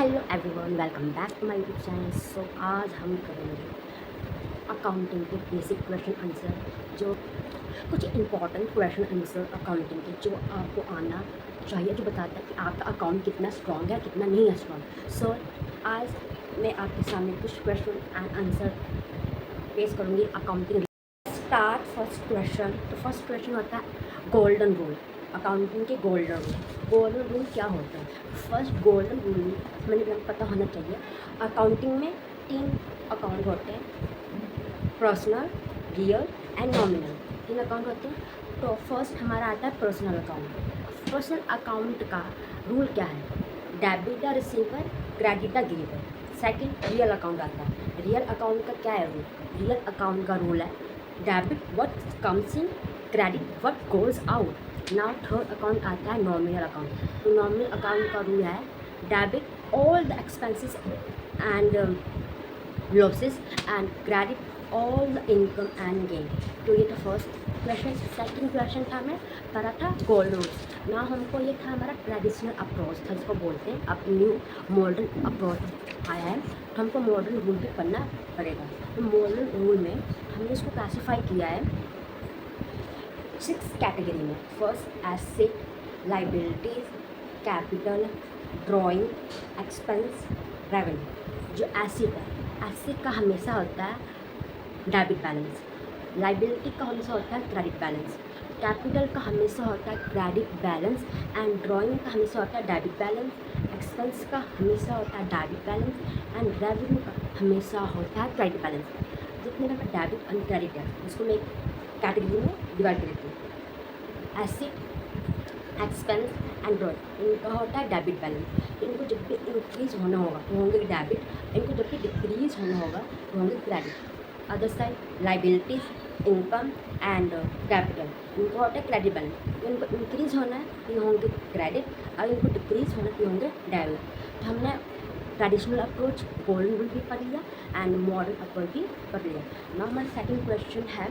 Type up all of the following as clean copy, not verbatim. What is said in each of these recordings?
Hello everyone, welcome back to my YouTube channel. So आज हम करेंगे अकाउंटिंग के बेसिक क्वेश्चन आंसर, जो कुछ इंपॉर्टेंट क्वेश्चन आंसर अकाउंटिंग के जो आपको आना चाहिए, जो बताता है कि आपका अकाउंट कितना स्ट्रॉन्ग है, कितना नहीं है स्ट्रॉन्ग। सो आज मैं आपके सामने कुछ क्वेश्चन एंड आंसर पेश करूँगी अकाउंटिंग। Start first question. तो फर्स्ट क्वेश्चन होता है गोल्डन रूल, अकाउंटिंग के गोल्डन रूल। गोल्डन रूल क्या होता है? फर्स्ट गोल्डन रूल मैंने पता होना चाहिए। अकाउंटिंग में 3 अकाउंट होते हैं, personal, real and nominal. 3 account होते हैं। तो फर्स्ट हमारा आता है पर्सनल अकाउंट। पर्सनल अकाउंट का रूल क्या है? Debit the receiver, credit the giver. Second real account आता है। रियल अकाउंट का क्या है रूल? रियल अकाउंट का रूल है debit what comes in, credit what goes out. Now third account आता है नॉमिनल अकाउंट। तो नॉमिनल अकाउंट का रूल है debit all the expenses and losses and credit all the income and gain. तो ये था फर्स्ट क्वेश्चन। सेकंड क्वेश्चन था हमें पता था गोल्ड रूल। ना हमको ये था हमारा ट्रेडिशनल अप्रोच था, जिसको बोलते हैं अब न्यू मॉडर्न अप्रोच आया है, तो हमको मॉडर्न रूल भी पढ़ना पड़ेगा। तो मॉडर्न रूल में हमने इसको क्लासीफाई किया है 6 कैटेगरी में। First asset, liabilities, capital, drawing, expense, revenue. जो एसेट है, एसेट का हमेशा होता है डेबिट बैलेंस, लाइबिलिटी का हमेशा होता है क्रेडिट बैलेंस, कैपिटल का हमेशा होता है क्रेडिट बैलेंस एंड ड्राइंग का हमेशा होता है डेबिट बैलेंस, एक्सपेंस का हमेशा होता है डेबिट बैलेंस एंड रेवेन्यू का हमेशा होता है क्रेडिट बैलेंस। जितने भी डेबिट एंड क्रेडिट है उसको मैं कैटेगरी में डिवाइड कर देती हूँ। एसेट, एक्सपेंस एंड ड्राइंग, इनका होता है डेबिट बैलेंस। इनको जब भी इंक्रीज होना होगा तो होंगे डेबिट, इनको जब भी डिक्रीज होना होगा तो होंगे credit. Other side liabilities, income and capital, इनको होता है क्रेडिट बैलेंस। इनको इंक्रीज होना है तो ये होंगे क्रेडिट, और इनको डिक्रीज होना है तो ये होंगे डेबिट। तो हमने ट्रेडिशनल अप्रोच गोल्डन रूल भी पढ़ लिया एंड मॉडर्न अप्रोच भी पढ़ लिया। नाउ हमारा सेकंड क्वेश्चन है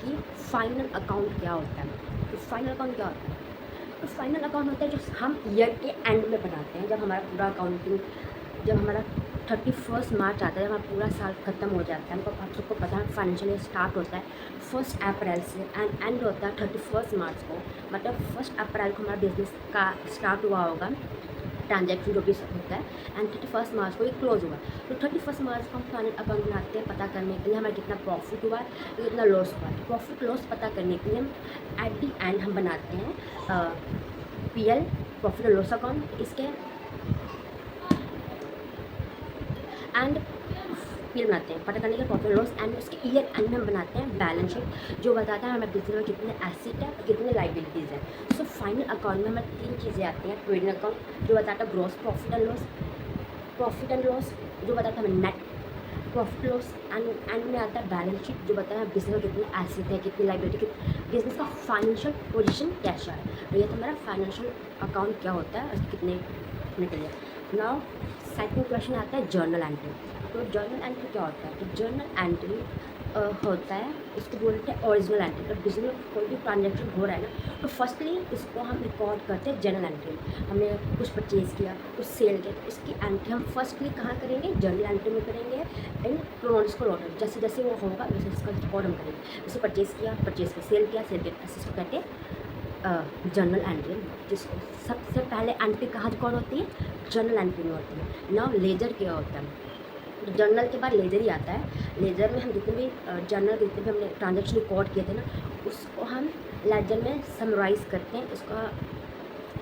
कि फाइनल अकाउंट क्या होता है। तो फाइनल अकाउंट क्या होता है? तो फाइनल अकाउंट होता है जो हम ईयर के एंड में बनाते हैं, जब हमारा पूरा अकाउंटिंग, जब हमारा 31 मार्च आता है, जब हमारा पूरा साल ख़त्म हो जाता है। हमको आप सबको पता है फाइनेंशियल ईयर स्टार्ट होता है 1 अप्रैल से एंड एंड होता है 31 मार्च को। मतलब 1 अप्रैल को हमारा बिजनेस का स्टार्ट हुआ होगा, ट्रांजैक्शन जो भी होता है, एंड 31 मार्च को ये क्लोज हुआ। तो 31 मार्च को हम फाइनल अकाउंट बनाते हैं पता करने के लिए हमारा कितना प्रॉफिट हुआ है, कितना लॉस हुआ है। प्रॉफिट लॉस पता करने के लिए हम एट दी एंड हम बनाते हैं PL, profit and loss account. इसके एंड पीएल बनाते हैं पता करने के प्रॉफिट लॉस, एंड उसके ईयर एंड में हम बनाते हैं बैलेंस शीट, जो बताता है हमें बिजनेस में कितने एसेट है, कितने लाइबिलिटीज़ है। सो फाइनल अकाउंट में हमें 3 चीज़ें आती हैं। ट्रेडिंग अकाउंट जो बताता है gross profit and loss, profit and loss जो बताता है हमें नेट प्रॉफिट लॉस, एंड में आता है बैलेंस शीट जो बताता है बिजनेस में कितने एसेट है, कितनी लाइबिलिटी, बिजनेस का फाइनेंशियल पोजीशन कैसा है। तो ये तो हमारा फाइनेंशियल अकाउंट क्या होता है, उसके कितने निकल जाए। नाउ सेकंड क्वेश्चन आता है जर्नल एंट्री। तो जर्नल एंट्री क्या होता है? तो जर्नल एंट्री होता है, इसको बोलते हैं ओरिजिनल एंट्री। तो बिजनेस में कोई भी ट्रांजेक्शन हो रहा है ना, तो फर्स्टली इसको हम रिकॉर्ड करते हैं जर्नल एंट्री में। हमने कुछ परचेज़ किया, कुछ सेल किया, तो इसकी एंट्री हम फर्स्टली कहाँ करेंगे? जर्नल एंट्री में करेंगे इन क्रोनोलॉजिकल ऑर्डर। जैसे जैसे वो होगा वैसे इसका रिकॉर्ड हम करेंगे। जैसे परचेज़ किया, परचेज़ का सेल किया, सेल किया, ऐसे इसको कहते हैं जर्नल एंट्री। जिसको सबसे पहले एंट्री कहाँ रिकॉर्ड होती है? जर्नल एंट्री में होती है। नाउ लेजर क्या होता है? तो जर्नल के बाद लेजर ही आता है। लेजर में हम जितने भी जर्नल जितने भी हमने ट्रांजेक्शन रिकॉर्ड किए थे ना, उसको हम लेजर में समराइज़ करते हैं, इसका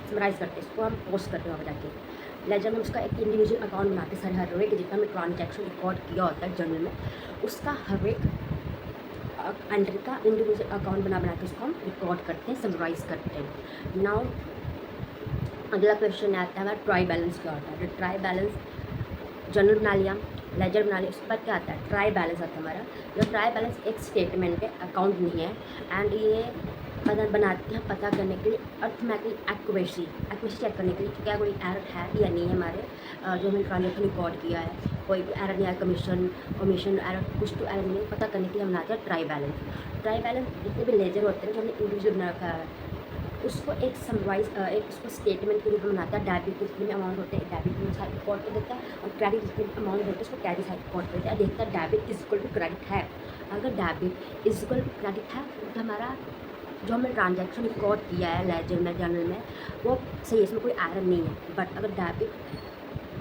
समराइज़ करते हैं, इसको हम पोस्ट करते हैं वहाँ जाके। लेजर में उसका एक इंडिविजुअल अकाउंट बनाते हैं, हर एक जितना हमने ट्रांजेक्शन रिकॉर्ड किया होता है जर्नल में, उसका हर एक एंट्री का इंडिविजुअल अकाउंट बना के उसको हम रिकॉर्ड करते हैं, समराइज़ करते हैं। नाउ अगला क्वेश्चन आता है हमारा ट्राई बैलेंस क्या होता है। तो ट्राई बैलेंस जर्नल बना लिया, लेजर बना लिया, उसके बाद क्या आता है? ट्राई बैलेंस आता है हमारा। जो ट्राई बैलेंस एक स्टेटमेंट है, अकाउंट नहीं है, एंड ये बनाते हैं पता करने के लिए अर्थमेटिक एक्यूरेसी चेक करने के लिए कि क्या कोई एरर है या नहीं है हमारे जो हमने ट्रांजेक्शन रिकॉर्ड किया है, कोई भी एरर नहीं है, कमीशन ओमिशन एरर, कुछ तो एरर नहीं है, पता करने के लिए हम बनाते हैं ट्राई बैलेंस। ट्राई बैलेंस जितने भी लेजर होते हैं जो हमने इंडिविजुअल बना रखा है, उसको एक समराइज एक उसको स्टेटमेंट के रूप में बनाता है। डेबिट जितने अमाउंट होते हैं डेबिट में साइड कोड पे देता है, और क्रेडिट जितने अमाउंट होते हैं उसको क्रेडिट साइड कोड पे देता है। देखता है debit is equal to credit है। अगर debit is equal to credit है तो हमारा जो हमने ट्रांजैक्शन रिकॉर्ड किया है लेजर में जर्नल में वो सही है, इसमें कोई एरर नहीं है। बट अगर डेबिट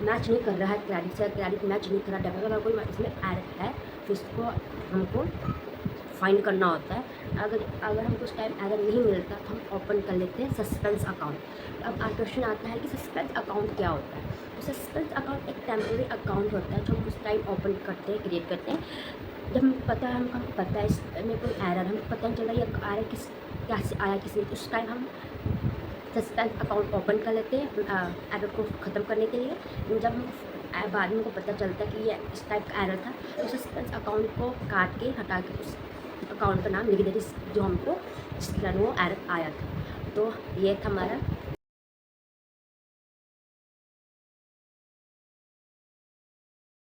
मैच नहीं कर रहा है क्रेडिट से, क्रेडिट मैच नहीं कर रहा डेबिट, अगर कोई इसमें एरर है तो इसको हमको फाइंड करना होता है। अगर हमको उस टाइम एरर नहीं मिलता तो हम ओपन कर लेते हैं सस्पेंस अकाउंट। अब क्वेश्चन आता है कि सस्पेंस अकाउंट क्या होता है। तो सस्पेंस अकाउंट एक टेम्प्रेरी अकाउंट होता है जो हम उस टाइम ओपन करते हैं, क्रिएट करते हैं जब हमको पता है, हमको पता है इसमें कोई एरर, हमको पता नहीं चल रहा ये एरर क्या से आया किसी ने, उस टाइम हम सस्पेंस अकाउंट ओपन कर लेते हैं एरर को ख़त्म करने के लिए। जब हम बाद में को पता चलता है कि ये इस टाइप का एरर था तो सस्पेंस अकाउंट को काट के हटा के उस अकाउंट का नाम लिख देते जो हमको जिस कारण वो एरर आया था। तो ये था हमारा